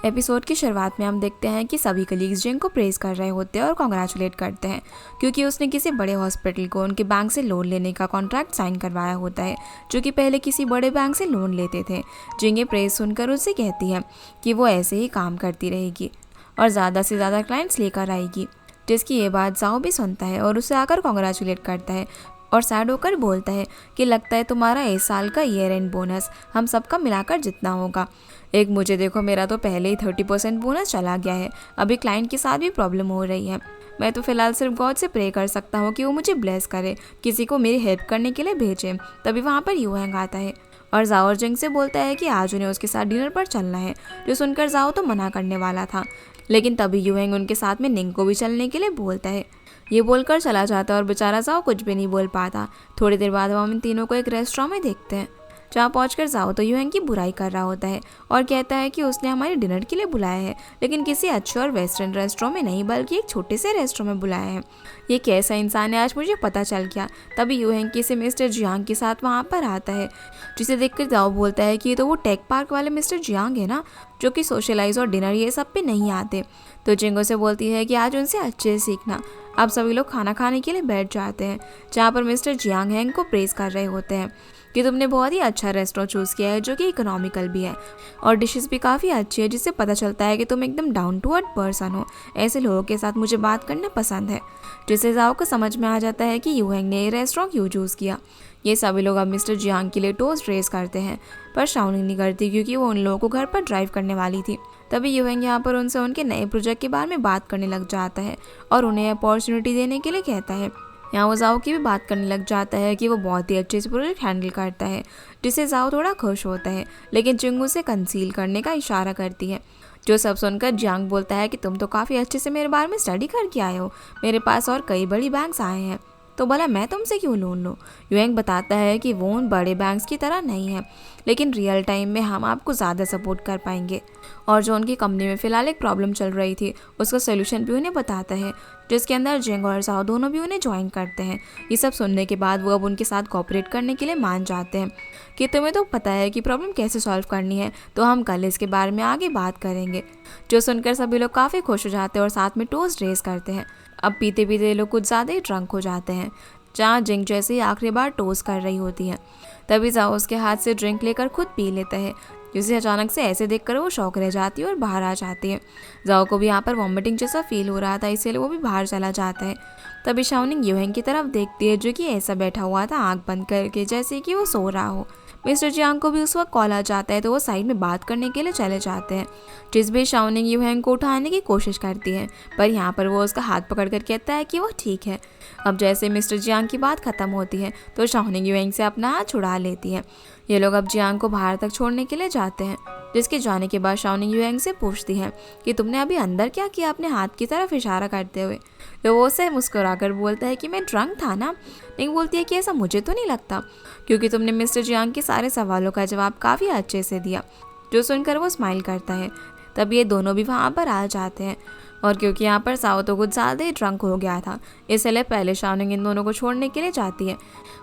Episode की शुरुआत में हम देखते हैं कि सभी कलीग्स जिंग को प्रेज कर रहे होते हैं और कॉन्ग्रेचुलेट करते हैं क्योंकि उसने किसी बड़े हॉस्पिटल को उनके बैंक से लोन लेने का कॉन्ट्रैक्ट साइन करवाया होता है, जो कि पहले किसी बड़े बैंक से लोन लेते थे। जिंग ये प्रेज सुनकर उससे कहती है कि वो ऐसे ही काम करती रहेगी और ज़्यादा से ज़्यादा क्लाइंट्स लेकर आएगी, जिसकी ये बात जाओ भी सुनता है और उसे आकर कॉन्ग्रेचुलेट करता है और सैड होकर बोलता है कि लगता है तुम्हारा इस साल का ईयर एंड बोनस हम सबका मिलाकर जितना होगा। एक मुझे देखो, मेरा तो पहले ही 30% बोनस चला गया है, अभी क्लाइंट के साथ भी प्रॉब्लम हो रही है। मैं तो फिलहाल सिर्फ गॉड से प्रे कर सकता हूँ कि वो मुझे ब्लेस करे, किसी को मेरी हेल्प करने के लिए भेजे। तभी वहाँ पर यूहैंग आता है और जाओ और जिंग से बोलता है कि आज उन्हें उसके साथ डिनर पर चलना है, जो सुनकर जाओ तो मना करने वाला था, लेकिन तभी यूहैंग उनके साथ में निंग को भी चलने के लिए बोलता है। ये बोलकर चला जाता है और बेचारा जाओ कुछ भी नहीं बोल पाता। थोड़ी देर बाद हम इन तीनों को एक रेस्टोरेंट में देखते हैं, जहाँ पहुंचकर जाओ तो यूहैंग की बुराई कर रहा होता है और कहता है कि उसने हमारे डिनर के लिए बुलाया है, लेकिन किसी अच्छे और वेस्टर्न रेस्टोरेंट में नहीं बल्कि एक छोटे से रेस्टोरेंट में बुलाया है। ये कैसा इंसान है आज मुझे पता चल गया। तभी यूहैंग किसी मिस्टर जियांग के साथ वहाँ पर आता है, जिसे देखकर जाओ बोलता है कि ये तो वो टेक पार्क वाले मिस्टर जियांग है ना, जो कि सोशलाइज और डिनर ये सब पे नहीं आते। तो जिंगो से बोलती है कि आज उनसे अच्छे से सीखना। अब सभी लोग खाना खाने के लिए बैठ जाते हैं, जहाँ पर मिस्टर जियांग हैंग को प्रेज कर रहे होते हैं कि तुमने बहुत ही अच्छा रेस्टोरेंट चूज़ किया है, जो कि इकोनॉमिकल भी है और डिशेस भी काफ़ी अच्छी है, जिससे पता चलता है कि तुम एकदम डाउन टू अर्थ पर्सन हो। ऐसे लोगों के साथ मुझे बात करना पसंद है। जिससे जाओ को समझ में आ जाता है कि यूहैंग ने ये रेस्टोरेंट क्यों चूज़ किया। ये सभी लोग अब मिस्टर जियांग के लिए टोस्ट रेस करते हैं, पर शाओनिंग नहीं करती क्योंकि वो उन लोगों को घर पर ड्राइव करने वाली थी। तभी यूहैंग यहाँ पर उनसे उनके नए प्रोजेक्ट के बारे में बात करने लग जाता है और उन्हें अपॉर्चुनिटी देने के लिए कहता है। यहाँ वो जाओ की भी बात करने लग जाता है कि वो बहुत ही अच्छे से प्रोजेक्ट हैंडल करता है, जिससे जाओ थोड़ा खुश होता है, लेकिन चिंग उसे कंसील करने का इशारा करती है। जो सब सुनकर जियांग बोलता है कि तुम तो काफ़ी अच्छे से मेरे बारे में स्टडी करके आए हो, मेरे पास और कई बड़ी बैंक्स आए हैं, तो भला मैं तुमसे क्यों लोन लूँ। यूएंग बताता है कि वो उन बड़े बैंक्स की तरह नहीं है, लेकिन रियल टाइम में हम आपको ज़्यादा सपोर्ट कर पाएंगे। और जो उनकी कंपनी में फ़िलहाल एक प्रॉब्लम चल रही थी, उसका सोल्यूशन भी उन्हें बताता है, जिसके अंदर जिंग और जाओ दोनों भी उन्हें ज्वाइन करते हैं। ये सब सुनने के बाद वो अब उनके साथ कोऑपरेट करने के लिए मान जाते हैं कि तुम्हें तो पता है कि प्रॉब्लम कैसे सॉल्व करनी है, तो हम कल इसके बारे में आगे बात करेंगे। जो सुनकर सभी लोग काफ़ी खुश हो जाते हैं और साथ में टोस्ट रेस करते हैं। अब पीते पीते ये लोग कुछ ज़्यादा ही ड्रंक हो जाते हैं, जहाँ जिंग जैसे ही आखिरी बार टोस्ट कर रही होती है। तभी जाओ उसके हाथ से ड्रिंक लेकर खुद पी लेता है, जिसे अचानक से ऐसे देखकर वो शौक रह जाती है और बाहर आ जाती है। जाओ को भी यहाँ पर वॉमिटिंग जैसा फील हो रहा था, इसीलिए वो भी बाहर चला जाता है। तभी शाओनिंग यूहैंग की तरफ देखती है, जो कि ऐसा बैठा हुआ था आंख बंद करके, जैसे कि वो सो रहा हो। मिस्टर जियांग को भी उस वक्त कॉल आ जाता है, तो वो साइड में बात करने के लिए चले जाते हैं। जिस भी शाओनिंग यूहैंग को उठाने की कोशिश करती है, पर यहाँ पर वो उसका हाथ पकड़कर कहता है कि वो ठीक है। अब जैसे मिस्टर जियांग की बात खत्म होती है, तो शाओनिंग यूहैंग से अपना हाथ छुड़ा लेती है। ये लोग अब जियांग को बाहर तक छोड़ने के लिए जाते हैं, जिसके जाने के बाद शाओनिंग यूहैंग से पूछती है कि तुमने अभी अंदर क्या किया, अपने हाथ की तरफ इशारा करते हुए। तो वो उसे मुस्कुराकर बोलता है कि मैं ड्रंक था ना। निंग बोलती है कि ऐसा मुझे तो नहीं लगता, क्योंकि तुमने मिस्टर जियांग के सारे सवालों का जवाब काफ़ी अच्छे से दिया। जो सुनकर वो स्माइल करता है। तब ये दोनों भी वहाँ पर आ जाते हैं, और क्योंकि यहाँ पर साओ तो कुछ ज़्यादा ही ड्रंक हो गया था, इसलिए पहले शाओनिंग इन दोनों को छोड़ने के लिए जाती है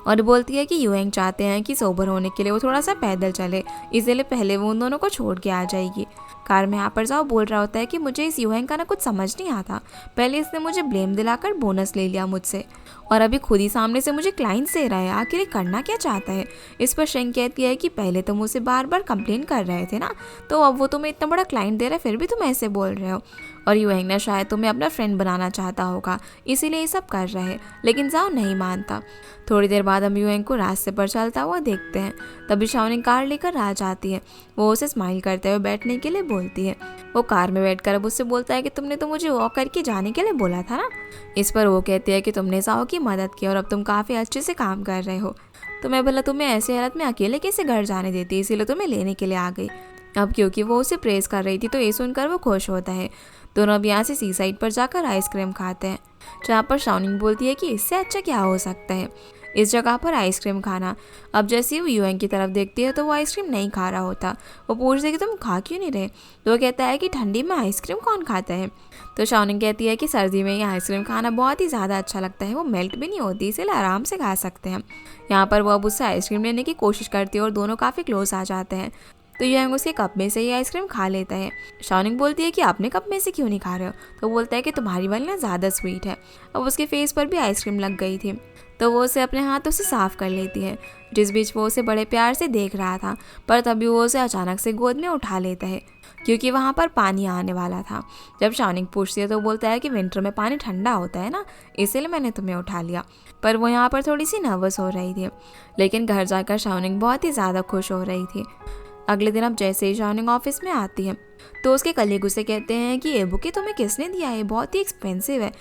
और बोलती है कि यूहैंग चाहते हैं कि सोबर होने के लिए वो थोड़ा सा पैदल चले, इसलिए पहले वो उन दोनों को छोड़ के आ जाएगी। कार में यहाँ पर जाओ बोल रहा होता है कि मुझे इस यूहैंग का ना कुछ समझ नहीं आता, पहले इसने मुझे ब्लेम दिलाकर बोनस ले लिया मुझसे, और अभी खुद ही सामने से मुझे क्लाइंट दे रहा है, आखिर करना क्या चाहता है। इस पर शेंग कहती है कि पहले तो मुझसे बार बार कंप्लेन कर रहे थे ना, तो अब वो तुम्हें इतना बड़ा क्लाइंट दे रहा है, फिर भी तुम ऐसे बोल रहे हो। और यूहैंग ने शायद तुम्हें अपना फ्रेंड बनाना चाहता होगा, इसीलिए ये सब कर रहे हैं, लेकिन जाओ नहीं मानता। थोड़ी देर बाद हम यूहैंग को रास्ते पर चलता हुआ देखते हैं। तभी शाओनिंग कार लेकर आ जाती है। वो उसे स्माइल करते हुए बैठने के लिए बोलती है। वो कार में बैठकर अब उससे बोलता है कि तुमने तो मुझे वॉक करके जाने के लिए बोला था ना। इस पर वो कहती है कि तुमने जाओ की मदद की और अब तुम काफ़ी अच्छे से काम कर रहे हो, तो मैं भला तुम्हें ऐसी हालत में अकेले कैसे घर जाने देती, इसीलिए तुम्हें लेने के लिए आ गई। अब क्योंकि वो उसे प्रेस कर रही थी, तो ये सुनकर वो खुश होता है। दोनों अब यहाँ से सी साइड पर जाकर आइसक्रीम खाते हैं, जहाँ पर शाओनिंग बोलती है कि इससे अच्छा क्या हो सकता है, इस जगह पर आइसक्रीम खाना। अब जैसे ही वो यूएन की तरफ देखती है, तो वो आइसक्रीम नहीं खा रहा होता। वो पूछती है कि तुम खा क्यों नहीं रहे, तो वो कहता है कि ठंडी में आइसक्रीम कौन खाता है। तो शाओनिंग कहती है कि सर्दी में ये आइसक्रीम खाना बहुत ही ज़्यादा अच्छा लगता है, वो मेल्ट भी नहीं होती, इसलिए आराम से खा सकते हैं। यहाँ पर वो अब उससे आइसक्रीम लेने की कोशिश करती है और दोनों काफ़ी क्लोज आ जाते हैं। तो युएंग उसके कप में से ही आइसक्रीम खा लेता है। शाओनिंग बोलती है कि आपने कप में से क्यों नहीं खा रहे हो, तो बोलता है कि तुम्हारी वाली ना ज़्यादा स्वीट है। अब उसके फेस पर भी आइसक्रीम लग गई थी, तो वो उसे अपने हाथों से साफ कर लेती है। जिस बीच वो उसे बड़े प्यार से देख रहा था, पर तभी वो उसे अचानक से गोद में उठा लेता है क्योंकि वहाँ पर पानी आने वाला था। जब शाओनिंग पूछती है तो बोलता है कि विंटर में पानी ठंडा होता है ना, इसलिए मैंने तुम्हें उठा लिया। पर वो यहाँ पर थोड़ी सी नर्वस हो रही थी, लेकिन घर जाकर शाओनिंग बहुत ही ज़्यादा खुश हो रही थी। अगले दिन अब जैसे ही शाओनिंग ऑफिस में आती है तो उसके कलीग उसे कहते हैं कि ये बुके तुम्हें किसने दिया है, बहुत ही एक्सपेंसिव है।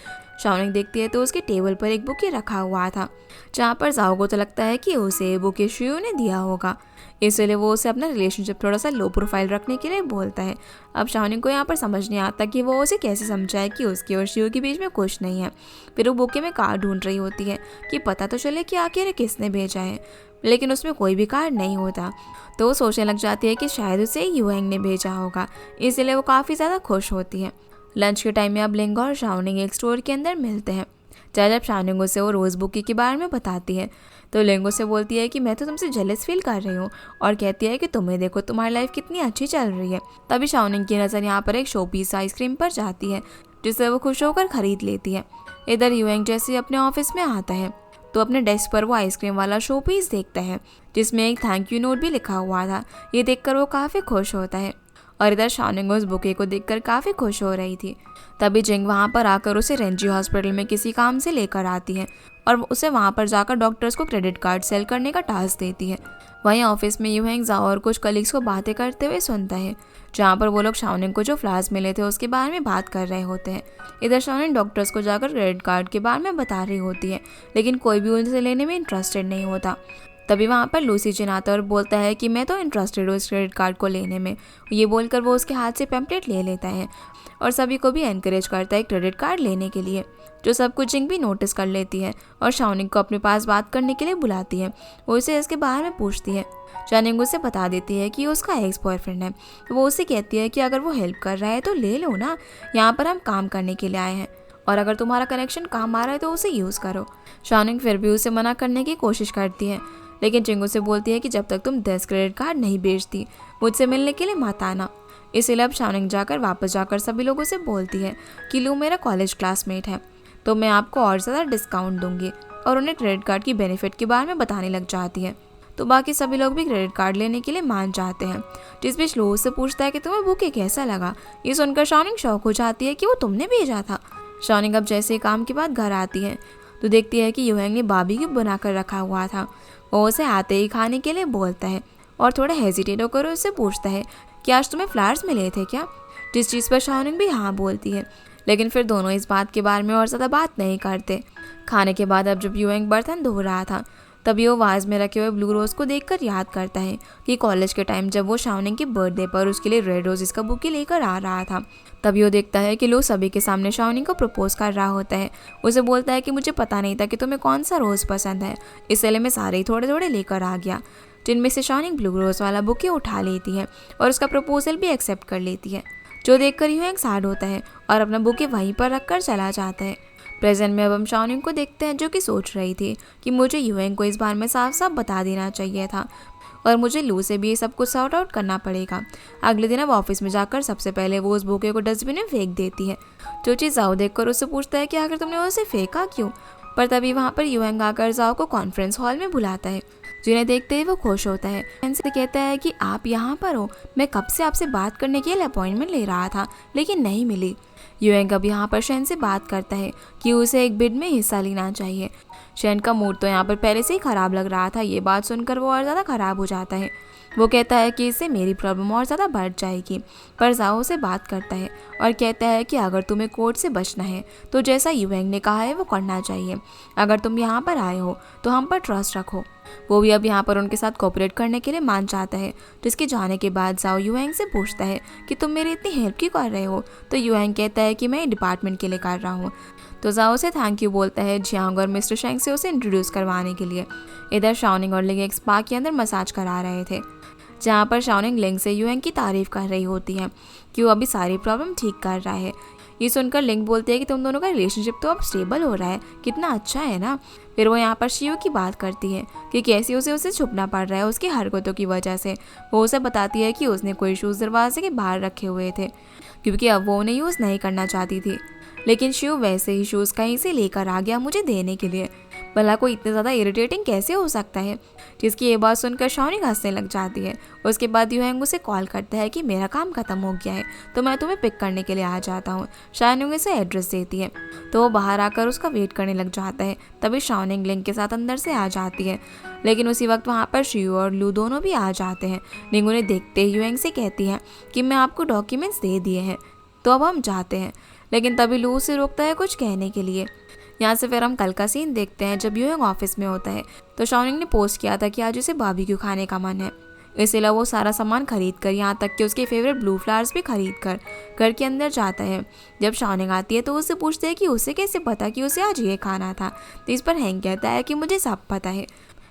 शाओनिंग देखती है तो उसके टेबल पर एक बुके रखा हुआ था, जहाँ पर जाओ को तो लगता है कि उसे ये बुके शियू ने दिया होगा, इसलिए वो उसे अपना रिलेशनशिप थोड़ा सा लो प्रोफाइल रखने के लिए बोलता है। अब शाओनिंग को यहाँ पर समझ नहीं आता कि वो उसे कैसे समझाए कि उसके और शियू के बीच में कुछ नहीं है। फिर वो बुके में कार्ड ढूंढ रही होती है कि पता तो चले कि आखिर किसने भेजा है, लेकिन उसमें कोई भी कार्ड नहीं होता। तो वो सोचने लग जाती है कि शायद उसे युएंग ने भेजा होगा, इसलिए वो काफ़ी ज़्यादा खुश होती है। लंच के टाइम में अब लिंग और शाओनिंग एक स्टोर के अंदर मिलते हैं। जब शाओनिंग उसे वो रोज़ बुके के बारे में बताती है तो लिंग उसे बोलती है कि मैं तो तुमसे जेलस फील कर रही हूँ, और कहती है कि तुम्हें देखो तुम्हारी लाइफ कितनी अच्छी चल रही है। तभी शाओनिंग की नज़र यहाँ पर एक शो पीस आइसक्रीम पर जाती है, जिसे वो खुश होकर खरीद लेती है। इधर युएंग जैसे ही अपने ऑफिस में आता है तो अपने डेस्क पर वो आइसक्रीम वाला शो पीस देखता है, जिसमें एक थैंक यू नोट भी लिखा हुआ था। ये देखकर वो काफ़ी खुश होता है, और इधर शाओनिंग उस बुके को देखकर काफ़ी खुश हो रही थी। तभी जिंग वहाँ पर आकर उसे रेंजी हॉस्पिटल में किसी काम से लेकर आती है और उसे वहाँ पर जाकर डॉक्टर्स को क्रेडिट कार्ड सेल करने का टास्क देती है। वहीं ऑफिस में युएंग जाओ और कुछ कलीग्स को बातें करते हुए सुनता है, जहाँ पर वो लोग शाओनिंग को जो फ्लावर्स मिले थे उसके बारे में बात कर रहे होते हैं। इधर शाओनिंग डॉक्टर्स को जाकर क्रेडिट कार्ड के बारे में बता रही होती है, लेकिन कोई भी उनसे लेने में इंटरेस्टेड नहीं होता। तभी वहाँ पर लूसी जिन आता है और बोलता है कि मैं तो इंटरेस्टेड हूँ इस क्रेडिट कार्ड को लेने में। ये बोलकर वो उसके हाथ से पैम्पलेट ले लेता है और सभी को भी एनकरेज करता है क्रेडिट कार्ड लेने के लिए, जो सब कुछ जिंग भी नोटिस कर लेती है और शाओनिंग को अपने पास बात करने के लिए बुलाती है। वो उसे इसके बारे में पूछती है। शाओनिंग उसे बता देती है कि उसका एक्स बॉयफ्रेंड है। वो उसे कहती है कि अगर वो हेल्प कर रहा है तो ले लो ना, यहाँ पर हम काम करने के लिए आए हैं, और अगर तुम्हारा कनेक्शन काम आ रहा है तो उसे यूज़ करो। शाओनिंग फिर भी उसे मना करने की कोशिश करती है, लेकिन जिंग उसे बोलती है कि जब तक तुम 10 क्रेडिट कार्ड नहीं बेचती मुझसे मिलने के लिए मत आना। इसीलिए अब शाओनिंग वापस जाकर सभी लोगों से बोलती है कि लू मेरा कॉलेज क्लासमेट है, तो मैं आपको और ज़्यादा डिस्काउंट दूंगी, और उन्हें क्रेडिट कार्ड की बेनिफिट के बारे में बताने लग जाती है। तो बाकी सभी लोग भी क्रेडिट कार्ड लेने के लिए मान जाते हैं। जिस बीच लू से पूछता है कि तुम्हें बुके कैसा लगा। ये सुनकर शाओनिंग शॉक हो जाती है कि वो तुमने भेजा था। शाओनिंग अब जैसे ही काम के बाद घर आती है तो देखती है कि युएंग ने बाबी क्यूब बनाकर रखा हुआ था। वो उसे आते ही खाने के लिए बोलता है और थोड़ा हेजिटेट होकर उससे पूछता है कि आज तुम्हें फ्लावर्स मिले थे क्या, जिस चीज़ पर शाओनिंग भी हाँ बोलती है। लेकिन फिर दोनों इस बात के बारे में और ज़्यादा बात नहीं करते। खाने के बाद अब जब युएंग बर्तन धो रहा था तभी वो वाज में रखे हुए ब्लू रोज़ को देखकर याद करता है कि कॉलेज के टाइम जब वो शाओनिंग के बर्थडे पर उसके लिए रेड रोज़ का बुके लेकर आ रहा था। तभी वो देखता है कि लो सभी के सामने शाओनिंग को प्रपोज कर रहा होता है। उसे बोलता है कि मुझे पता नहीं था कि तुम्हें कौन सा रोज़ पसंद है, इसलिए मैं सारे ही थोड़े थोड़े लेकर आ गया। जिनमें से शाओनिंग ब्लू रोज़ वाला बुके उठा लेती है और उसका प्रपोजल भी एक्सेप्ट कर लेती है, जो देखकर युएंग सैड होता है और अपना बुके वहीं पर रखकर चला जाता है। प्रेजेंट में अब हम शाओनिंग को देखते हैं, जो कि सोच रही थी कि मुझे युएंग को इस बार में साफ साफ बता देना चाहिए था और मुझे लू से भी ये सब कुछ सॉर्ट आउट करना पड़ेगा। अगले दिन अब ऑफिस में जाकर सबसे पहले वो उस बुके को डस्टबिन में फेंक देती है। जो चीज़ जाओ देखकर उससे पूछता है कि आखिर तुमने उसे फेंका क्यों, पर तभी वहाँ पर युएंग आकर जाओ को कॉन्फ्रेंस हॉल में बुलाता है। जिन्हें देखते ही वो खुश होता है, इनसे कहता है कि आप यहाँ पर हो, मैं कब से आपसे बात करने के लिए अपॉइंटमेंट ले रहा था लेकिन नहीं मिली। युएंग अब यहाँ पर शेन से बात करता है कि उसे एक बिड में हिस्सा लेना चाहिए। शेन का मूड तो यहाँ पर पहले से ही ख़राब लग रहा था। ये बात सुनकर वो और ज़्यादा ख़राब हो जाता है। वो कहता है कि इससे मेरी प्रॉब्लम और ज़्यादा बढ़ जाएगी, पर जाओ से बात करता है और कहता है कि अगर तुम्हें कोर्ट से बचना है तो जैसा युएंग ने कहा है वो करना चाहिए। अगर तुम यहाँ पर आए हो तो हम पर ट्रस्ट रखो। वो भी अब यहाँ पर उनके साथ कोऑपरेट करने के लिए मान जाता है। जिसके जाने के बाद जाओ युएंग से पूछता है कि तुम मेरी इतनी हेल्प क्यों कर रहे हो, तो युएंग कहता है कि मैं डिपार्टमेंट के लिए कर रहा हूँ। तो जाओ से थैंक यू बोलता है जियांग और मिस्टर शेंग से उसे इंट्रोड्यूस करवाने के लिए। इधर शाओनिंग और लिंग एक स्पा के अंदर मसाज करा रहे थे, जहाँ पर शाओनिंग लिंग से युएंग की तारीफ कर रही होती है कि वो अभी सारी प्रॉब्लम ठीक कर रहा है। ये सुनकर लिंग बोलते हैं कि तुम दोनों का रिलेशनशिप तो अब स्टेबल हो रहा है, कितना अच्छा है ना। फिर वो यहाँ पर शिव की बात करती है कि कैसे उसे छुपना पड़ रहा है उसकी हरकतों की वजह से। वो उसे बताती है कि उसने कोई शूज़ दरवाजे के बाहर रखे हुए थे क्योंकि अब वो उन्हें यूज़ नहीं करना चाहती थी, लेकिन शिव वैसे ही शूज़ कहीं से लेकर आ गया मुझे देने के लिए। भला कोई इतने ज़्यादा इरिटेटिंग कैसे हो सकता है। जिसकी ये बात सुनकर शाओनिंग हंसने लग जाती है। उसके बाद यूहैंग उसे कॉल करता है कि मेरा काम खत्म हो गया है तो मैं तुम्हें पिक करने के लिए आ जाता हूँ। शाओनिंग उसे एड्रेस देती है तो वो बाहर आकर उसका वेट करने लग जाता है। तभी शाओनिंग लिंग के साथ अंदर से आ जाती है, लेकिन उसी वक्त वहाँ पर शिव और लू दोनों भी आ जाते हैं। लिंग उन्हें देखते ही यूहैंग से कहती है कि मैं आपको डॉक्यूमेंट्स दे दिए हैं तो अब हम जाते हैं, लेकिन तभी लू उसे रोकता है कुछ कहने के लिए। यहाँ से फिर हम कल का सीन देखते हैं जब यूहैंग ऑफिस में होता है तो शाओनिंग ने पोस्ट किया था कि आज उसे बारबेक्यू खाने का मन है, इसलिए वो सारा सामान खरीद कर यहाँ तक कि उसके फेवरेट ब्लू फ्लावर्स भी खरीद कर घर के अंदर जाता है। जब शाओनिंग आती है तो उससे पूछते हैं कि उसे कैसे पता कि उसे आज ये खाना था, तो इस पर हैंग कहता है कि मुझे सब पता है।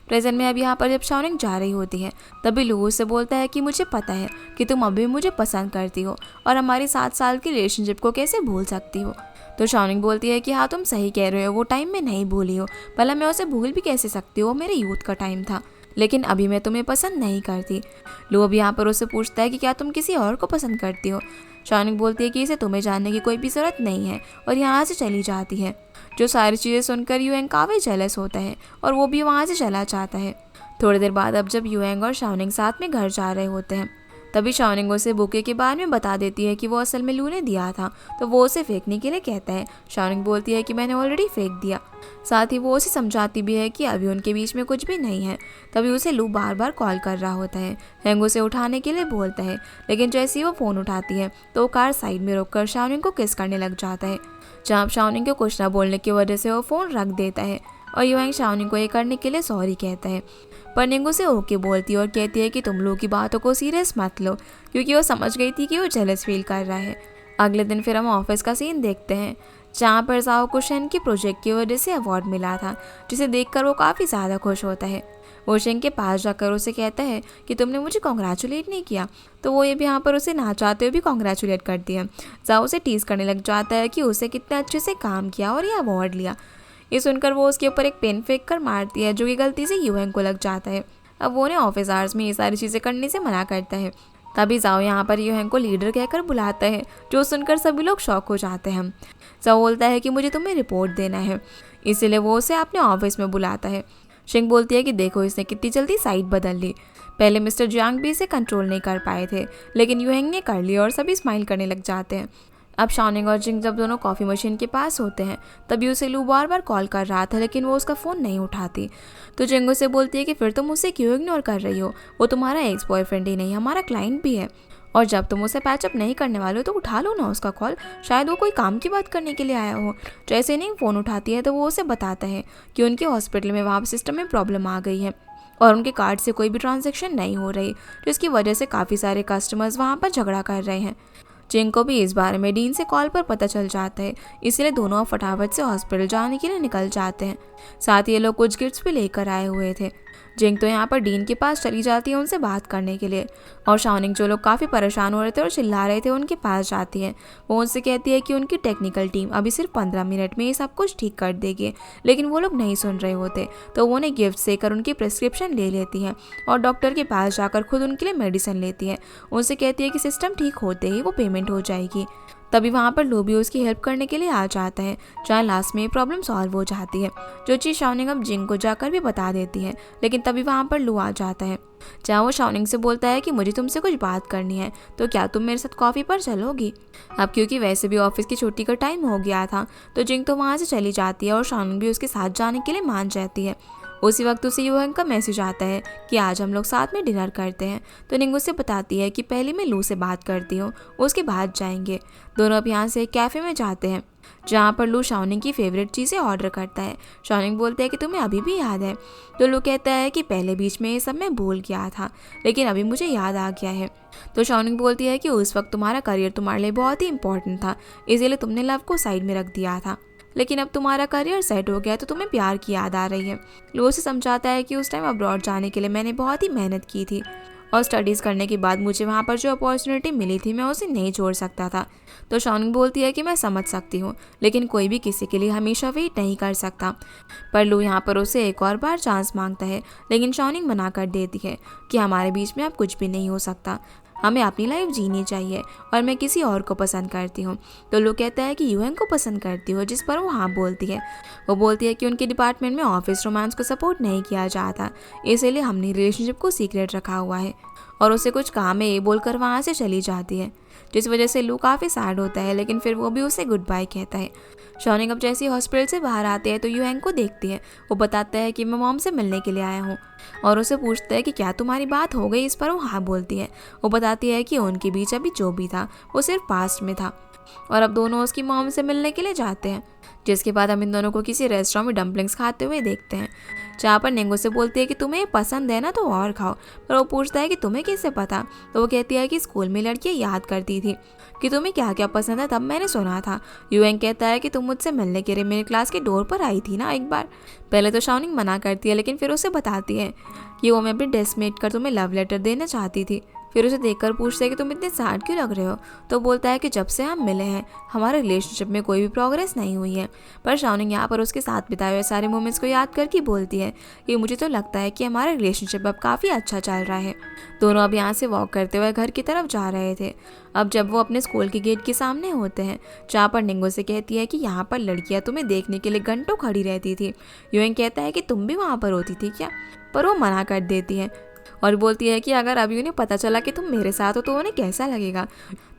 प्रेजेंट में अब यहाँ पर जब शाओनिंग जा रही होती है तभी लू उससे बोलता है कि मुझे पता है कि तुम अभी मुझे पसंद करती हो और हमारी 7 साल की रिलेशनशिप को कैसे भूल सकती हो। तो शाओनिंग बोलती है कि हाँ तुम सही कह रहे हो, वो टाइम में नहीं भूली हो, भला मैं उसे भूल भी कैसे सकती हूँ, मेरे यूथ का टाइम था, लेकिन अभी मैं तुम्हें पसंद नहीं करती। लू अब यहाँ पर उससे पूछता है कि क्या तुम किसी और को पसंद करती हो। शाओनिंग बोलती है कि इसे तुम्हें जानने की कोई भी ज़रूरत नहीं है और यहाँ से चली जाती है। जो सारी चीज़ें सुनकर यूएंग काफ़ी जेलस होता है और वो भी वहाँ से चला जाता है। थोड़ी देर बाद अब जब यूएंग और शाओनिंग साथ में घर जा रहे होते हैं तभी शाओनिंग उसे बुके के बारे में बता देती है कि वो असल में लू ने दिया था, तो वो उसे फेंकने के लिए कहता है। शाओनिंग बोलती है कि मैंने ऑलरेडी फेंक दिया। साथ ही वो उसे समझाती भी है कि अभी उनके बीच में कुछ भी नहीं है। तभी उसे लू बार बार कॉल कर रहा होता है। हैंग उसे उठाने के लिए बोलता है, लेकिन जैसे ही वो फ़ोन उठाती है तो वो कार साइड में रोककर शाओनिंग को किस करने लग जाता है, जहाँ शाओनिंग को कुछ ना बोलने की वजह से वो फ़ोन रख देता है और यूएंग शाओनिंग को ये करने के लिए सॉरी कहता है। पर निंग उसे ओके बोलती है और कहती है कि तुम लोग की बातों को सीरियस मत लो, क्योंकि वो समझ गई थी कि वो जेलस फील कर रहा है। अगले दिन फिर हम ऑफिस का सीन देखते हैं जहाँ पर जाओ को शेन की प्रोजेक्ट की वजह से अवार्ड मिला था, जिसे देखकर वो काफ़ी ज़्यादा खुश होता है। वो शेन के पास जाकर उसे कहता है कि तुमने मुझे कॉन्ग्रेचुलेट नहीं किया, तो वो ये भी यहाँ पर उसे ना चाहते हुए भी कॉन्ग्रेचुलेट करती है। जाओ उसे टीज करने लग जाता है कि उसे कितना अच्छे से काम किया और ये अवार्ड लिया। ये सुनकर वो उसके ऊपर एक पेन फेंक कर मारती है, जो कि गलती से यूएंग को लग जाता है। अब वो उन्हें ऑफिस आवर्स में ये सारी चीज़ें करने से मना करता है। तभी जाओ यहाँ पर यूएंग को लीडर कहकर बुलाता है, जो सुनकर सभी लोग शॉक हो जाते हैं। जाओ बोलता है कि मुझे तुम्हें रिपोर्ट देना है, इसीलिए वो उसे अपने ऑफिस में बुलाता है। शिंग बोलती है कि देखो इसने कितनी जल्दी साइड बदल ली, पहले मिस्टर जियांग भी इसे कंट्रोल नहीं कर पाए थे, लेकिन यूएंग ने कर लिया और सभी स्माइल करने लग जाते हैं। अब शाओनिंग और जिंग जब दोनों कॉफ़ी मशीन के पास होते हैं तभी उसे लू बार बार कॉल कर रहा था, लेकिन वो उसका फ़ोन नहीं उठाती। तो जिंग उसे बोलती है कि फिर तुम उसे क्यों इग्नोर कर रही हो, वो तुम्हारा एक्स बॉयफ्रेंड ही नहीं हमारा क्लाइंट भी है, और जब तुम उसे पैचअप नहीं करने वाले हो तो उठा लो ना उसका कॉल, शायद वो कोई काम की बात करने के लिए आया हो। जैसे नहीं फ़ोन उठाती है तो वो उसे बताता है कि उनके हॉस्पिटल में वहाँ सिस्टम में प्रॉब्लम आ गई है और उनके कार्ड से कोई भी ट्रांजैक्शन नहीं हो रही, जिसकी वजह से काफ़ी सारे कस्टमर्स वहाँ पर झगड़ा कर रहे हैं। जिंग को भी इस बारे में डीन से कॉल पर पता चल जाता है, इसलिए दोनों फटाफट से हॉस्पिटल जाने के लिए निकल जाते हैं। साथ ही ये लोग कुछ गिफ्ट्स भी लेकर आए हुए थे। जिंग तो यहाँ पर डीन के पास चली जाती है उनसे बात करने के लिए, और शाओनिंग जो लोग काफ़ी परेशान हो रहे थे और चिल्ला रहे थे उनके पास जाती है। वो उनसे कहती है कि उनकी टेक्निकल टीम अभी सिर्फ 15 मिनट में ये सब कुछ ठीक कर देगी, लेकिन वो लोग नहीं सुन रहे होते, तो वो उन्हें गिफ्ट देकर उनकी प्रिस्क्रिप्शन ले लेती है और डॉक्टर के पास जाकर खुद उनके लिए मेडिसिन लेती है। उनसे कहती है कि सिस्टम ठीक होते ही वो पेमेंट हो जाएगी। तभी वहाँ पर लू भी उसकी हेल्प करने के लिए आ जाता है, जहाँ लास्ट में प्रॉब्लम सॉल्व हो जाती है, जो चीज़ शाओनिंग अब जिंग को जाकर भी बता देती है। लेकिन तभी वहाँ पर लू आ जाता है, जहाँ वो शाओनिंग से बोलता है कि मुझे तुमसे कुछ बात करनी है, तो क्या तुम मेरे साथ कॉफ़ी पर चलोगी। अब क्योंकि वैसे भी ऑफिस की छुट्टी का टाइम हो गया था, तो जिंग तो वहाँ से चली जाती है और शाओनिंग भी उसके साथ जाने के लिए मान जाती है। उसी वक्त उसे यूएंग का मैसेज आता है कि आज हम लोग साथ में डिनर करते हैं, तो निंग उसे बताती है कि पहले मैं लू से बात करती हूँ, उसके बाद जाएंगे। दोनों अब यहाँ से एक कैफ़े में जाते हैं, जहाँ पर लू शाओनिंग की फेवरेट चीज़ें ऑर्डर करता है। शाओनिंग बोलते हैं कि तुम्हें अभी भी याद है, तो लू कहता है कि पहले बीच में ये सब मैं भूल गया था, लेकिन अभी मुझे याद आ गया है। तो शाओनिंग बोलती है कि उस वक्त तुम्हारा करियर तुम्हारे लिए बहुत ही इंपॉर्टेंट था, इसीलिए तुमने लव को साइड में रख दिया था, लेकिन अब तुम्हारा करियर सेट हो गया तो तुम्हें प्यार की याद आ रही है। लू उसे समझाता है कि उस टाइम अब्रॉड जाने के लिए मैंने बहुत ही मेहनत की थी और स्टडीज़ करने के बाद मुझे वहाँ पर जो अपॉर्चुनिटी मिली थी मैं उसे नहीं छोड़ सकता था। तो शाओनिंग बोलती है कि मैं समझ सकती हूँ, लेकिन कोई भी किसी के लिए हमेशा वेट नहीं कर सकता। पर लू यहाँ पर उसे एक और बार चांस मांगता है, लेकिन शाओनिंग मना कर देती है कि हमारे बीच में अब कुछ भी नहीं हो सकता, हमें अपनी लाइफ जीनी चाहिए और मैं किसी और को पसंद करती हूँ। तो लू कहता है कि यूएंग को पसंद करती हो, जिस पर वो हाँ बोलती है। वो बोलती है कि उनके डिपार्टमेंट में ऑफिस रोमांस को सपोर्ट नहीं किया जाता, इसीलिए हमने रिलेशनशिप को सीक्रेट रखा हुआ है, और उसे कुछ काम है ये बोलकर वहाँ से चली जाती है, जिस वजह से लू काफ़ी सैड होता है, लेकिन फिर वो भी उसे गुड बाय कहता है। शाओनिंग अब जैसे ही हॉस्पिटल से बाहर आते हैं तो यूएंग को देखती है। वो बताता है कि मैं मॉम से मिलने के लिए आया हूँ, और उसे पूछता है कि क्या तुम्हारी बात हो गई, इस पर वो हाँ बोलती है। वो बताती है कि उनके बीच अभी जो भी था वो सिर्फ पास्ट में था, और अब दोनों उसकी मॉम से मिलने के लिए जाते हैं। जिसके बाद हम इन दोनों को किसी रेस्टोरेंट में डम्पलिंग्स खाते हुए देखते हैं, जहाँ पर नेंगो से बोलती है कि तुम्हें ये पसंद है ना तो और खाओ। पर वो पूछता है कि तुम्हें कैसे पता। तो वो कहती है कि स्कूल में लड़कियाँ याद करती थी कि तुम्हें क्या क्या पसंद है, तब मैंने सुना था। यूएंग कहता है कि तुम मुझसे मिलने के लिए मेरे क्लास के डोर पर आई थी ना एक बार। पहले तो शाओनिंग मना करती है, लेकिन फिर उसे बताती है कि वो मैं अपनी डेस्क मेट कर तुम्हें लव लेटर देना चाहती थी। फिर उसे देखकर पूछते हैं कि तुम इतने सैड क्यों लग रहे हो। तो बोलता है कि जब से हम मिले हैं हमारे रिलेशनशिप में कोई भी प्रोग्रेस नहीं हुई है। पर शाओनिंग यहाँ पर उसके साथ बिताए हुए सारे मोमेंट्स को याद करके बोलती है कि मुझे तो लगता है कि हमारा रिलेशनशिप अब काफ़ी अच्छा चल रहा है। दोनों अब यहाँ से वॉक करते हुए घर की तरफ जा रहे थे। अब जब वो अपने स्कूल के गेट के सामने होते हैं, जहाँ पर निंगो से कहती है कि यहाँ पर लड़कियाँ तुम्हें देखने के लिए घंटों खड़ी रहती थी। यूएंग कहता है कि तुम भी वहाँ पर होती थी क्या, पर वो मना कर देती है और बोलती है कि अगर अभी उन्हें पता चला कि तुम मेरे साथ हो तो उन्हें कैसा लगेगा।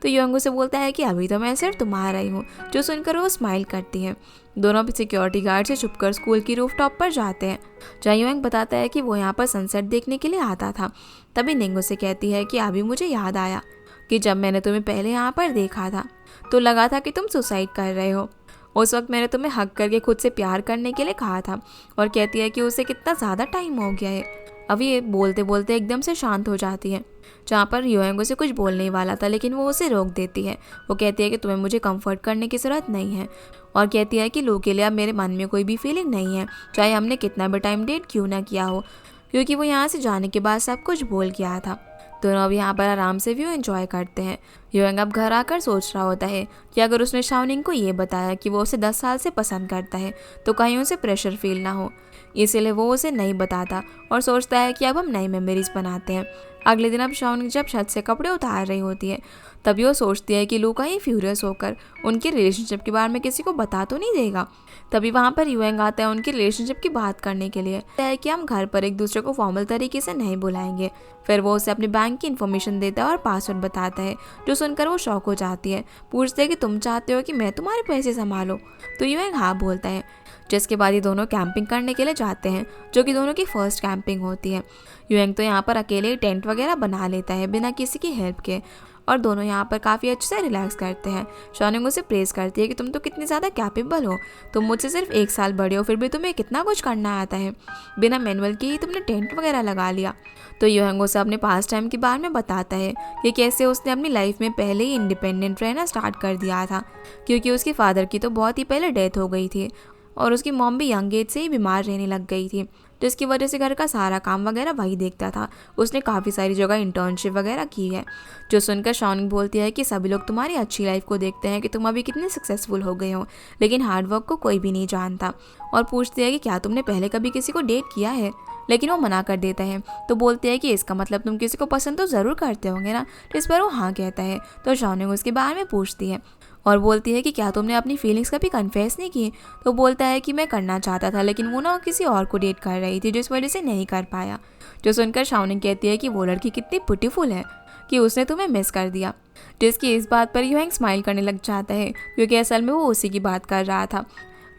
तो यूएंग उसे बोलता है कि अभी तो मैं सिर्फ तुम्हारा ही हूँ, जो सुनकर वो स्माइल करती है। दोनों भी सिक्योरिटी गार्ड से छुपकर स्कूल की रूफटॉप पर जाते हैं, जहाँ यूएंग बताता है कि वो यहाँ पर सनसेट देखने के लिए आता था। तभी निंगो से कहती है कि अभी मुझे याद आया कि जब मैंने तुम्हें पहले यहाँ पर देखा था तो लगा था कि तुम सुसाइड कर रहे हो। उस वक्त मैंने तुम्हें हक करके खुद से प्यार करने के लिए कहा था। और कहती है कि उसे कितना ज़्यादा टाइम हो गया है। अभी ये बोलते बोलते एकदम से शांत हो जाती है, जहाँ पर यूएंग उसे कुछ बोलने ही वाला था, लेकिन वो उसे रोक देती है। वो कहती है कि तुम्हें मुझे कंफर्ट करने की ज़रूरत नहीं है, और कहती है कि लो के लिए अब मेरे मन में कोई भी फीलिंग नहीं है, चाहे हमने कितना भी टाइम डेट क्यों ना किया हो, क्योंकि वो यहाँ से जाने के बाद सब कुछ भूल गया था। दोनों अब यहाँ पर आराम से व्यू एंजॉय करते हैं। यूएंग अब घर आकर सोच रहा होता है कि अगर उसने शाओनिंग को ये बताया कि वो उसे 10 साल से पसंद करता है तो कहीं उसे प्रेशर फील ना हो, इसीलिए वो उसे नहीं बताता और सोचता है कि अब हम नई मेमोरीज बनाते हैं। अगले दिन अब शाओनिंग जब छत से कपड़े उतार रही होती है, तभी वो सोचती है कि लू कहीं फ्यूरियस होकर उनके रिलेशनशिप के बारे में किसी को बता तो नहीं देगा। तभी वहाँ पर यूएंग आता है उनकी रिलेशनशिप की बात करने के लिए। कहता है कि हम घर पर एक दूसरे को फॉर्मल तरीके से नहीं बुलाएंगे। फिर वो उसे अपने बैंक की इन्फॉर्मेशन देता है और पासवर्ड बताता है, जो सुनकर वो शॉक हो जाती है। पूछते है कि तुम चाहते हो कि मैं तुम्हारे पैसे संभालो। तो यूएंग हाँ बोलता है, जिसके बाद ये दोनों कैंपिंग करने के लिए जाते हैं, जो कि दोनों की फर्स्ट कैंपिंग होती है। यूएंग तो यहाँ पर अकेले टेंट वगैरह बना लेता है बिना किसी की हेल्प के, और दोनों यहाँ पर काफ़ी अच्छे से रिलैक्स करते हैं। शाओनिंग उसे प्रेज करती है कि तुम तो कितनी ज़्यादा कैपेबल हो, तुम मुझसे सिर्फ 1 साल बड़े हो, फिर भी तुम्हें कितना कुछ करना आता है, बिना मैनुअल के ही तुमने टेंट वगैरह लगा लिया। तो यूएंग उसे अपने पास टाइम के बारे में बताता है कि कैसे उसने अपनी लाइफ में पहले ही इंडिपेंडेंट रहना स्टार्ट कर दिया था, क्योंकि उसके फादर की तो बहुत ही पहले डेथ हो गई थी और उसकी मॉम भी यंग एज से ही बीमार रहने लग गई थी, जिसकी वजह से घर का सारा काम वगैरह वही देखता था। उसने काफ़ी सारी जगह इंटर्नशिप वगैरह की है, जो सुनकर शाओनिंग बोलती है कि सभी लोग तुम्हारी अच्छी लाइफ को देखते हैं कि तुम अभी कितने सक्सेसफुल हो गए हो, लेकिन हार्डवर्क को कोई भी नहीं जानता। और पूछती है कि क्या तुमने पहले कभी किसी को डेट किया है, लेकिन वो मना कर देता है। तो बोलते हैं कि इसका मतलब तुम किसी को पसंद तो ज़रूर करते होंगे ना। तो इस पर वो हाँ कहता है। तो शाओनिंग उसके बारे में पूछती है और बोलती है कि क्या तुमने अपनी फीलिंग्स कभी कन्फेस नहीं की। तो बोलता है कि मैं करना चाहता था, लेकिन वो ना किसी और को डेट कर रही थी, जिस वजह से नहीं कर पाया। जो सुनकर शाओनिंग कहती है कि वो लड़की कितनी ब्यूटीफुल है कि उसने तुम्हें मिस कर दिया, जिसकी इस बात पर यूएंग स्माइल करने लग जाता है, क्योंकि असल में वो उसी की बात कर रहा था।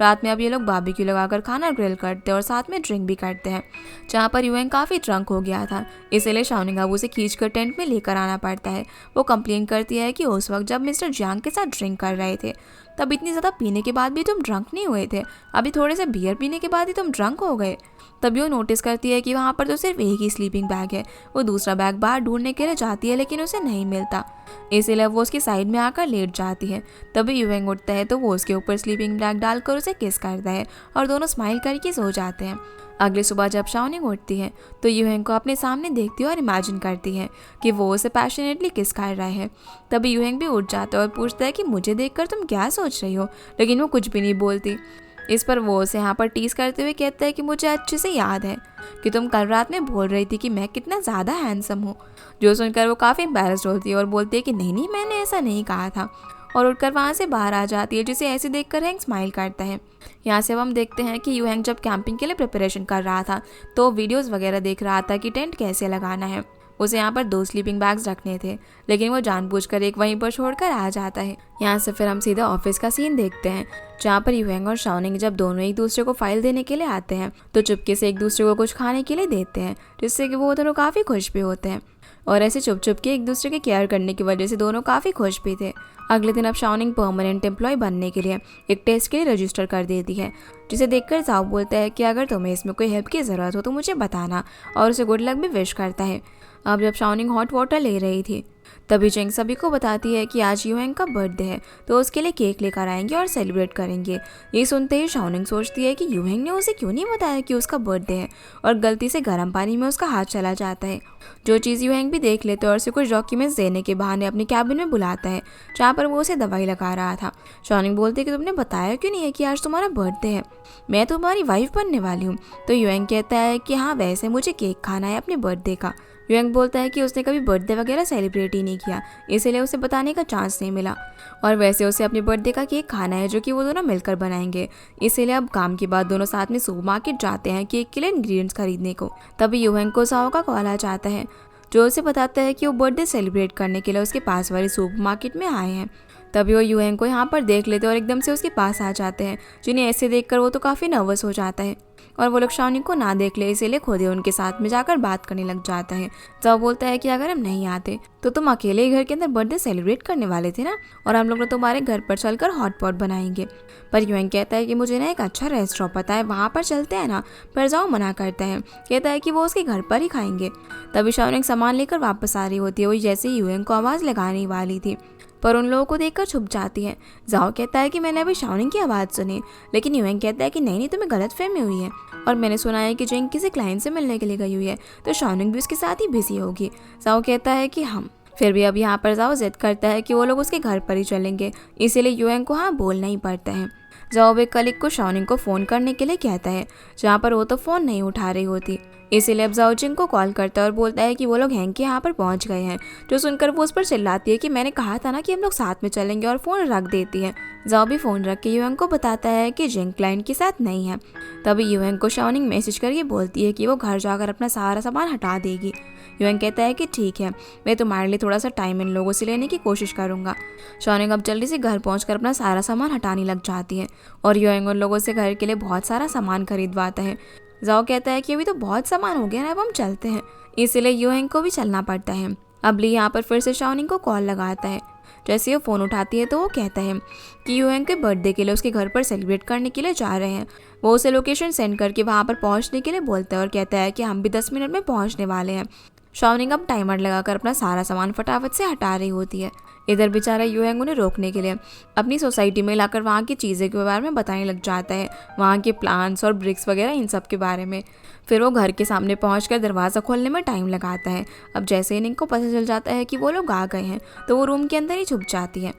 रात में अब ये लोग बारबेक्यू लगाकर खाना ग्रिल करते हैं और साथ में ड्रिंक भी करते हैं, जहाँ पर यूएंग काफ़ी ड्रंक हो गया था, इसीलिए शाओनिंग अब उसे खींचकर टेंट में लेकर आना पड़ता है। वो कंप्लेन करती है कि उस वक्त जब मिस्टर जियांग के साथ ड्रिंक कर रहे थे तब इतनी ज़्यादा पीने के बाद भी तुम ड्रंक नहीं हुए थे, अभी थोड़े से बियर पीने के बाद ही तुम ड्रंक हो गए। तभी वो नोटिस करती है कि वहाँ पर तो सिर्फ एक ही स्लीपिंग बैग है। वो दूसरा बैग बाहर ढूंढने के लिए जाती है, लेकिन उसे नहीं मिलता, इसीलिए वो उसकी साइड में आकर लेट जाती है। तभी यूएंग उठता है तो वो उसके ऊपर स्लीपिंग बैग डालकर उसे किस करता है और दोनों स्माइल करके सो जाते हैं। अगली सुबह जब शाओनिंग उठती है तो यूहेंग को अपने सामने देखती है और इमेजिन करती है कि वो उसे पैशनेटली किस कर रहा है। तभी यूहेंग भी उठ जाता है और पूछता है कि मुझे देखकर तुम क्या सोच रही हो, लेकिन वो कुछ भी नहीं बोलती। इस पर वो उसे यहाँ पर टीज करते हुए कहता है कि मुझे अच्छे से याद है कि तुम कल रात में बोल रही थी कि मैं कितना ज़्यादा हैंडसम हूँ। जो सुनकर वो काफ़ी एम्बैरेस्ड होती है और बोलती है कि नहीं मैंने ऐसा नहीं कहा था, और उठकर वहाँ से बाहर आ जाती है, जिसे ऐसे देखकर हैंक स्माइल करता है। यहाँ से अब हम देखते हैं कि यूहेंग जब कैंपिंग के लिए प्रिपरेशन कर रहा था तो वीडियोस वगैरह देख रहा था कि टेंट कैसे लगाना है। उसे यहाँ पर 2 स्लीपिंग बैग्स रखने थे, लेकिन वो जानबूझकर एक वहीं पर छोड़कर आ जाता है। यहाँ से फिर हम सीधा ऑफिस का सीन देखते हैं, जहाँ पर यूहेंग और शाओनिंग जब दोनों एक दूसरे को फाइल देने के लिए आते हैं तो चुपके से एक दूसरे को कुछ खाने के लिए देते हैं, जिससे कि वो दोनों काफ़ी खुश भी होते हैं। और ऐसे चुप चुप के एक दूसरे के केयर करने की वजह से दोनों काफ़ी खुश भी थे। अगले दिन अब शाओनिंग परमानेंट एम्प्लॉय बनने के लिए एक टेस्ट के लिए रजिस्टर कर देती है, जिसे देखकर जाओ बोलता है कि अगर तुम्हें इसमें कोई हेल्प की ज़रूरत हो तो मुझे बताना, और उसे गुड लक भी विश करता है। अब जब शाओनिंग हॉट वाटर ले रही थी तभी जेंग सभी को बताती है कि आज यूहेंग का बर्थडे है तो उसके लिए केक लेकर आएंगे और सेलिब्रेट करेंगे। ये सुनते ही शाओनिंग सोचती है कि यूहेंग ने उसे क्यों नहीं बताया कि उसका बर्थडे है, और गलती से गर्म पानी में उसका हाथ चला जाता है। जो चीज़ यूहेंग भी देख लेते और उसे कुछ डॉक्यूमेंट्स देने के बहाने अपने कैबिन में बुलाता है, जहाँ पर वो उसे दवाई लगा रहा था। शाओनिंग बोलती है कि तुमने बताया क्यों नहीं है कि आज तुम्हारा बर्थडे है, मैं तुम्हारी वाइफ बनने वाली हूँ। तो यूहेंग कहता है कि हाँ वैसे मुझे केक खाना है अपने बर्थडे का। यूहेंग बोलता है कि उसने कभी बर्थडे वगैरह सेलिब्रेट ही नहीं किया, इसलिए उसे बताने का चांस नहीं मिला, और वैसे उसे अपने बर्थडे का केक खाना है जो कि वो दोनों मिलकर बनाएंगे। इसीलिए अब काम के बाद दोनों साथ में सुपरमार्केट जाते हैं केक के लिए इंग्रेडिएंट्स खरीदने को। तभी यूहेंग को जाओ का कॉल आ जाता है, जो उसे बताता है कि वो बर्थडे सेलिब्रेट करने के लिए उसके पास वाली सुपरमार्केट में आए हैं। तभी वो यूहेंग को यहाँ पर देख लेते और एकदम से उसके पास आ जाते हैं, जिन्हें ऐसे देखकर वो तो काफ़ी नर्वस हो जाता है, और वो लोग शाओनिंग को ना देख ले इसीलिए खुद ही उनके साथ में जाकर बात करने लग जाता है। जब बोलता है कि अगर हम नहीं आते तो तुम अकेले ही घर के अंदर बर्थडे सेलिब्रेट करने वाले थे ना, और हम लोग तुम्हारे घर पर चलकर हॉट पॉट बनाएंगे। पर यूएंग कहता है कि मुझे ना एक अच्छा रेस्टोरेंट पता है, वहाँ पर चलते हैं ना। पर जाओ मना करता है, कहता है कि वो उसके घर पर ही खाएंगे। तभी शाओनिंग सामान लेकर वापस आ रही होती है, वो जैसे ही यूएंग को आवाज़ लगाने वाली थी पर उन लोगों को देखकर छुप जाती है। जाओ कहता है कि मैंने अभी शाओनिंग की आवाज़ सुनी, लेकिन यूएंग कहता है कि नहीं तुम्हें गलतफहमी हुई है, और मैंने सुना है कि जेंग किसी क्लाइंट से मिलने के लिए गई हुई है, तो शाओनिंग भी उसके साथ ही बिजी होगी। जाओ कहता है कि हम फिर भी अब यहाँ पर जाओ जिद करता है कि वो लोग उसके घर पर ही चलेंगे, इसीलिए यूएंग को हाँ बोलना ही पड़ता है। जाओ एक कलीग को शाओनिंग को फ़ोन करने के लिए कहता है, जहाँ पर वो तो फ़ोन नहीं उठा रही होती। इसीलिए अब जाओ जिंग को कॉल करता है और बोलता है कि वो लोग हैंग के यहाँ पर पहुँच गए हैं। जो सुनकर वो उस पर चिल्लाती है कि मैंने कहा था ना कि हम लोग साथ में चलेंगे, और फ़ोन रख देती है। जाओ भी फ़ोन रख के यूएंग को बताता है कि जिंग क्लाइंट के साथ नहीं है। तभी यूएंग को शाओनिंग मैसेज करके बोलती है कि वो घर जाकर अपना सारा सामान हटा देगी। यूएंग कहता है कि ठीक है, मैं तुम्हारे लिए थोड़ा सा टाइम इन लोगों से लेने की कोशिश करूंगा। शाओनिंग अब जल्दी से घर पहुंचकर अपना सारा सामान हटाने लग जाती है, और यूएंग उन लोगों से घर के लिए बहुत सारा सामान खरीदवाता है। जाओ कहता है कि अभी तो बहुत सामान हो गया ना, अब हम चलते हैं। इसीलिए यूएंग को भी चलना पड़ता है। अब ली यहाँ पर फिर से शाओनिंग को कॉल लगाता है। जैसे वो फ़ोन उठाती है तो वो कहता है कि यूएंग के बर्थडे के लिए उसके घर पर सेलिब्रेट करने के लिए जा रहे हैं। वो उसे लोकेशन सेंड करके वहाँ पर पहुँचने के लिए बोलता है और कहता है कि हम भी 10 मिनट में पहुँचने वाले हैं। शाओनिंग अब टाइमर लगाकर अपना सारा सामान फटाफट से हटा रही होती है। इधर बेचारा यूएंग उन्हें रोकने के लिए अपनी सोसाइटी में लाकर वहाँ की चीज़ें के बारे में बताने लग जाता है, वहाँ के प्लांट्स और ब्रिक्स वगैरह इन सब के बारे में। फिर वो घर के सामने पहुंचकर दरवाज़ा खोलने में टाइम लगाता है। अब जैसे ही निंग को पता चल जाता है कि वो लोग आ गए हैं तो वो रूम के अंदर ही छुप जाती है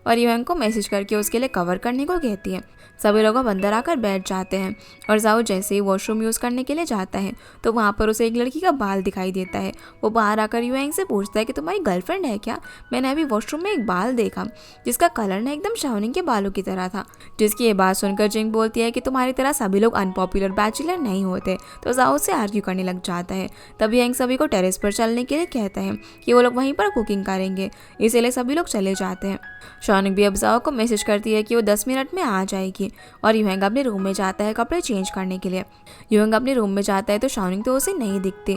और यूएंग को मैसेज करके उसके लिए कवर करने को कहती है। सभी लोग अब अंदर आकर बैठ जाते हैं और जाओ जैसे ही वॉशरूम यूज़ करने के लिए जाता है तो वहाँ पर उसे एक लड़की का बाल दिखाई देता है। वो बाहर आकर यूएंग से पूछता है कि तुम्हारी गर्लफ्रेंड है क्या? मैंने अभी वॉशरूम में एक बाल देखा जिसका कलर ना एकदम शाओनिंग के बालों की तरह था। जिसकी ये बात सुनकर जिंग बोलती है कि तुम्हारी तरह सभी लोग अनपॉपुलर बैचलर नहीं होते, तो जाओ से आर्ग्यू करने लग जाता है। तभी यंग सभी को टेरेस पर चलने के लिए कहता है कि वो लोग वहीं पर कुकिंग करेंगे, इसीलिए सभी लोग चले जाते हैं। शाओनिंग भी अब जाओ को मैसेज करती है कि वो 10 मिनट में आ जाएगी और यूएंग अपने रूम में जाता है कपड़े चेंज करने के लिए। यूएंग अपने रूम में जाता है तो शाओनिंग तो उसे नहीं दिखती,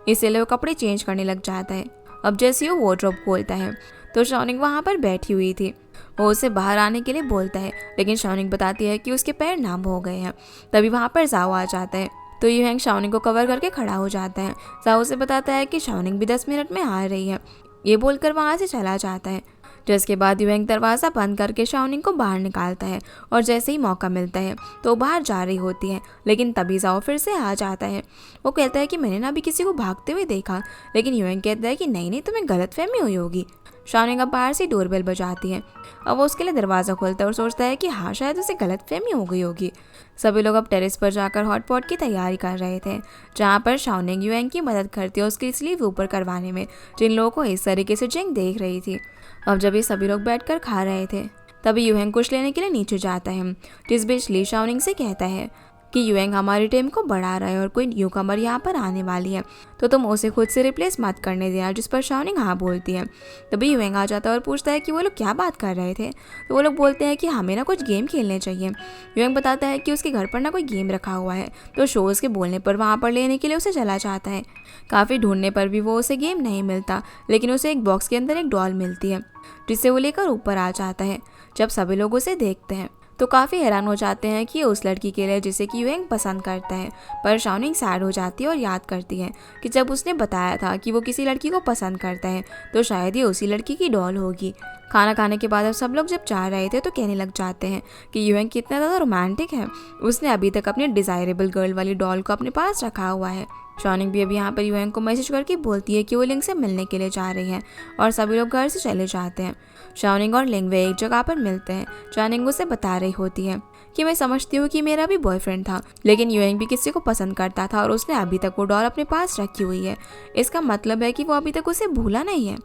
इसीलिए वो कपड़े चेंज करने लग जाता है। अब जैसे वो वार्डरोब खोलता है तो शाओनिंग वहाँ पर बैठी हुई थी। वो उसे बाहर आने के लिए बोलता है, लेकिन शाओनिंग बताती है कि उसके पैर नम हो गए हैं। तभी वहाँ पर जाओ आ जाता है तो यूएंग शाओनिंग को कवर करके खड़ा हो जाता है। जाओ उसे बताता है कि शाओनिंग भी 10 मिनट में आ रही है। ये बोलकर वहाँ से चला जाता है। जिसके बाद युएंग दरवाज़ा बंद करके शाओनिंग को बाहर निकालता है और जैसे ही मौका मिलता है तो वो बाहर जा रही होती है, लेकिन तभी जाओ फिर से आ जाता है। वो कहता है कि मैंने ना अभी किसी को भागते हुए देखा, लेकिन युएंग कहता है कि नहीं तुम्हें गलतफहमी हुई होगी। शाओनिंग अब बाहर से डोरबेल बजाती है। अब वो उसके लिए दरवाज़ा खोलता है और सोचता है कि हाँ शायद उसे गलतफहमी हो गई होगी। सभी लोग अब टेरेस पर जाकर हॉटपॉट की तैयारी कर रहे थे, जहाँ पर शाओनिंग युएंग की मदद करती है उसकी स्लीव ऊपर करवाने में, जिन लोगों को इस तरीके से जिंग देख रही थी। अब जब ये सभी लोग बैठकर खा रहे थे तभी युएंग कुछ लेने के लिए नीचे जाता है, जिस बीच ली शाओनिंग से कहता है कि युएंग हमारी टीम को बढ़ा रहा है और कोई न्यू कमर यहाँ पर आने वाली है, तो तुम उसे खुद से रिप्लेस मत करने देना। जिस पर शाओनिंग हाँ बोलती है। तभी युएंग आ जाता है और पूछता है कि वो लोग क्या बात कर रहे थे। तो वो लोग बोलते हैं कि हमें ना कुछ गेम खेलने चाहिए। युएंग बताता है कि उसके घर पर ना कोई गेम रखा हुआ है, तो शोज़ के बोलने पर वहाँ पर लेने के लिए उसे चला जाता है। काफ़ी ढूंढने पर भी वो उसे गेम नहीं मिलता, लेकिन उसे एक बॉक्स के अंदर एक डॉल मिलती है, जिसे वो लेकर ऊपर आ जाता है। जब सभी लोग उसे देखते हैं तो काफ़ी हैरान हो जाते हैं कि ये उस लड़की के लिए जिसे कि युएंग पसंद करता है। पर शाओनिंग सैड हो जाती है और याद करती है कि जब उसने बताया था कि वो किसी लड़की को पसंद करता है तो शायद ये उसी लड़की की डॉल होगी। खाना खाने के बाद अब सब लोग जब जा रहे थे तो कहने लग जाते हैं कि युएंग कितना ज़्यादा रोमांटिक है, उसने अभी तक अपनी डिज़ायरेबल गर्ल वाली डॉल को अपने पास रखा हुआ है। शाओनिंग भी अभी यहाँ पर युएंग को मैसेज करके बोलती है कि वो लिंग से मिलने के लिए जा रही है और सभी लोग घर से चले जाते हैं। शाओनिंग और लिंग वे एक जगह पर मिलते हैं, जहाँ लिंग उसे बता रही होती है कि मैं समझती हूँ कि मेरा भी बॉयफ्रेंड था, लेकिन युएंग भी किसी को पसंद करता था और उसने अभी तक वो डॉल अपने पास रखी हुई है। इसका मतलब है कि वो अभी तक उसे भूला नहीं है।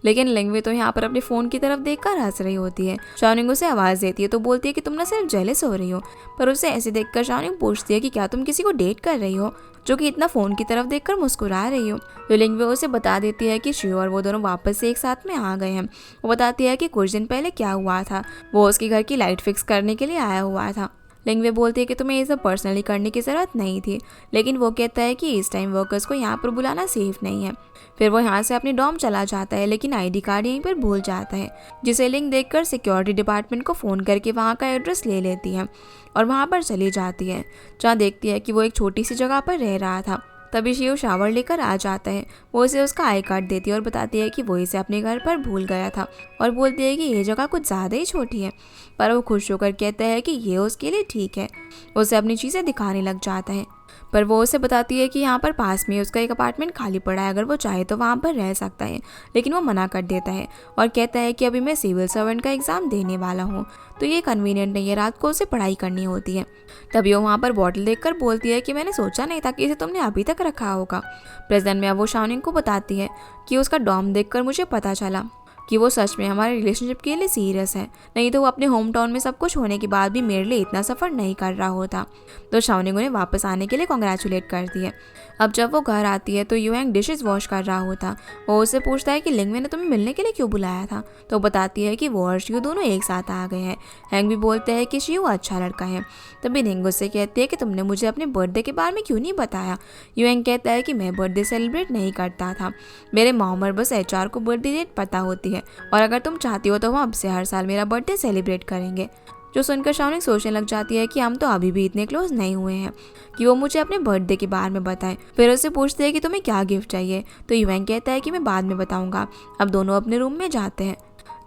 लेकिन लिंग वे तो यहाँ पर अपने फ़ोन की तरफ देखकर हंस रही होती है। शाओनिंग उसे आवाज़ देती है तो बोलती है कि तुम ना सिर्फ जेलस हो रही हो, पर उसे ऐसे देखकर शाओनिंग पूछती है कि क्या तुम किसी को डेट कर रही हो, जो कि इतना फ़ोन की तरफ देखकर मुस्कुरा रही हो। तो लिंग वे उसे बता देती है कि शिव और वो दोनों वापस से एक साथ में आ गए हैं। वो बताती है कि कुछ दिन पहले क्या हुआ था, वो उसके घर की लाइट फिक्स करने के लिए आया हुआ था। लिंग वे बोलती है कि तुम्हें ये सब पर्सनली करने की ज़रूरत नहीं थी, लेकिन वो कहता है कि इस टाइम वर्कर्स को यहाँ पर बुलाना सेफ नहीं है। फिर वो यहाँ से अपनी डॉम चला जाता है, लेकिन आईडी कार्ड यहीं पर भूल जाता है, जिसे लिंग देखकर सिक्योरिटी डिपार्टमेंट को फ़ोन करके वहाँ का एड्रेस ले लेती है और वहाँ पर चली जाती है, जहाँ देखती है कि वो एक छोटी सी जगह पर रह रहा था। तभी शिव शावर लेकर आ जाता है। वो उसे उसका आई कार्ड देती है और बताती है कि वो इसे अपने घर पर भूल गया था और बोलती है कि ये जगह कुछ ज़्यादा ही छोटी है, पर वो खुश होकर कहता है कि ये उसके लिए ठीक है। उसे अपनी चीज़ें दिखाने लग जाता है, पर वो उसे बताती है कि यहाँ पर पास में उसका एक अपार्टमेंट खाली पड़ा है, अगर वो चाहे तो वहाँ पर रह सकता है। लेकिन वो मना कर देता है और कहता है कि अभी मैं सिविल सर्वेंट का एग्ज़ाम देने वाला हूँ, तो ये कन्वीनियंट नहीं है, रात को उसे पढ़ाई करनी होती है। तभी वो वहाँ पर बॉटल देखकर बोलती है कि मैंने सोचा नहीं था कि इसे तुमने अभी तक रखा होगा। प्रेजेंट में अब वो शाओनिंग को बताती है कि उसका डॉम देखकर मुझे पता चला कि वो सच में हमारे रिलेशनशिप के लिए सीरियस है, नहीं तो वो अपने होम टाउन में सब कुछ होने के बाद भी मेरे लिए इतना सफ़र नहीं कर रहा होता। तो शाओनिंग उन्हें वापस आने के लिए कॉन्ग्रेचुलेट करती है। अब जब वो घर आती है तो युएंग डिशेस वॉश कर रहा होता। वो उससे पूछता है कि लिंग ने तुम्हें मिलने के लिए क्यों बुलाया था। तो बताती है कि वो और शिव दोनों एक साथ आ गए हैं। हैंग भी बोलते हैं कि शिव अच्छा लड़का है। तभी लिंग उससे कहती है कि तुमने मुझे अपने बर्थडे के बारे में क्यों नहीं बताया। युएंग कहता है कि मैं बर्थडे सेलिब्रेट नहीं करता था, मेरे मॉम और बस HR को बर्थडे डेट पता होती है, और अगर तुम चाहती हो तो हम अब से हर साल मेरा बर्थडे सेलिब्रेट करेंगे। जो सुनकर शाओनिंग सोचने लग जाती है कि हम तो अभी भी इतने क्लोज नहीं हुए हैं कि वो मुझे अपने बर्थडे के बारे में बताए। फिर उससे पूछते हैं कि तुम्हें क्या गिफ्ट चाहिए। तो युएंग कहता है कि मैं बाद में बताऊंगा। अब दोनों अपने रूम में जाते हैं,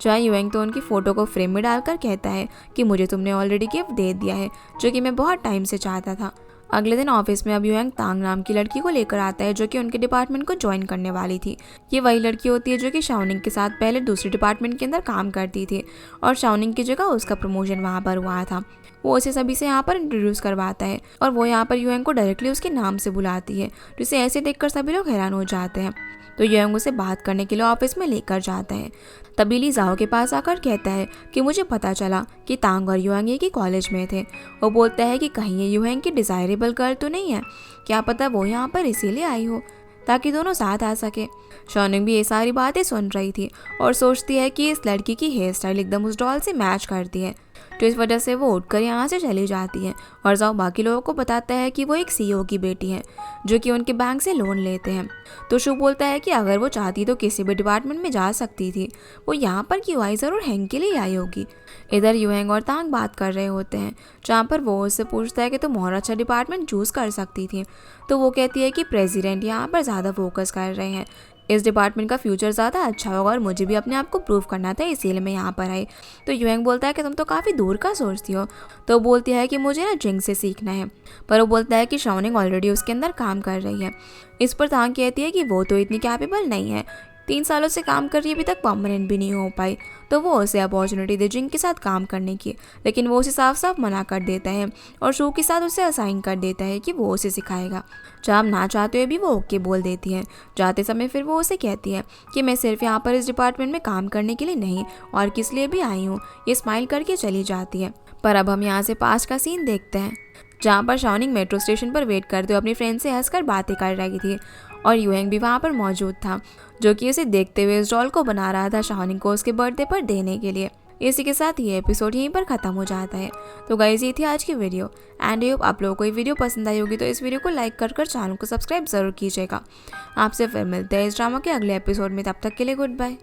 जहाँ युएंग तो उनकी फ़ोटो को फ्रेम में डालकर कहता है कि मुझे तुमने ऑलरेडी गिफ्ट दे दिया है, जो कि मैं बहुत टाइम से चाहता था। अगले दिन ऑफिस में अब युएंग तांग नाम की लड़की को लेकर आता है, जो कि उनके डिपार्टमेंट को ज्वाइन करने वाली थी। ये वही लड़की होती है जो कि शाओनिंग के साथ पहले दूसरे डिपार्टमेंट के अंदर काम करती थी और शाओनिंग की जगह उसका प्रमोशन वहाँ पर हुआ था। वो उसे सभी से यहाँ पर इंट्रोड्यूस करवाता है और वो यहाँ पर युएंग को डायरेक्टली उसके नाम से बुलाती है, जिसे ऐसे देखकर सभी लोग हैरान हो जाते हैं। तो युएंग उसे बात करने के लिए ऑफिस में लेकर जाता है। तभी ली जाओ के पास आकर कहता है कि मुझे पता चला कि तांग और युएंग एक ही कॉलेज में थे। वो बोलता है कि कहीं ये युएंग की डिज़ायरेबल गर्ल तो नहीं है, क्या पता वो यहाँ पर इसीलिए आई हो ताकि दोनों साथ आ सके। शाओनिंग भी ये सारी बातें सुन रही थी और सोचती है कि इस लड़की की हेयर स्टाइल एकदम उस डॉल से मैच करती है, तो इस वजह से वो उठकर यहाँ से चली जाती है। और जाओ बाकी लोगों को बताता है कि वो एक CEO की बेटी है जो कि उनके बैंक से लोन लेते हैं। तो शू बोलता है कि अगर वो चाहती तो किसी भी डिपार्टमेंट में जा सकती थी, वो यहाँ पर क्यों आई, ज़रूर हैंग के लिए आई होगी। इधर युएंग और तांग बात कर रहे होते हैं, जहाँ पर वो उससे पूछता है कि तुम और अच्छा डिपार्टमेंट चूज़ कर सकती थी। तो वो कहती है कि प्रेसिडेंट यहाँ पर ज़्यादा फोकस कर रहे हैं, इस डिपार्टमेंट का फ्यूचर ज़्यादा अच्छा होगा और मुझे भी अपने आप को प्रूव करना था, इसीलिए मैं यहाँ पर आई। तो यूएंग बोलता है कि तुम तो काफ़ी दूर का सोचती हो। तो वो बोलती है कि मुझे ना जिंग से सीखना है, पर वो बोलता है कि शाओनिंग ऑलरेडी उसके अंदर काम कर रही है। इस पर तांग कहती है कि वो तो इतनी कैपेबल नहीं है, 3 सालों से काम कर रही है, अभी तक परमानेंट भी नहीं हो पाई। तो वो उसे अपॉर्चुनिटी दे जिंग के साथ काम करने की, लेकिन वो उसे साफ साफ मना कर देता है और शू के साथ उसे असाइन कर देता है कि वो उसे सिखाएगा। चाम ना चाहते हुए भी वो ओके बोल देती है। जाते समय फिर वो उसे कहती है कि मैं सिर्फ यहाँ पर इस डिपार्टमेंट में काम करने के लिए नहीं और किस लिए भी आई हूँ। ये स्माइल करके चली जाती है। पर अब हम यहाँ से पास्ट का सीन देखते हैं, जहाँ पर शाओनिंग मेट्रो स्टेशन पर वेट करते हुए अपनी फ्रेंड से हंसकर बातें कर रही थी और यूएंग भी वहाँ पर मौजूद था, जो कि उसे देखते हुए इस डॉल को बना रहा था शाओनिंग को उसके बर्थडे पर देने के लिए। इसी के साथ ये एपिसोड यहीं पर ख़त्म हो जाता है। तो गाइस, ये थी आज की वीडियो एंड होप आप लोगों को ये वीडियो पसंद आई होगी। तो इस वीडियो को लाइक कर चैनल को सब्सक्राइब ज़रूर कीजिएगा। आपसे फिर मिलते हैं इस ड्रामा के अगले एपिसोड में, तब तक के लिए गुड बाय।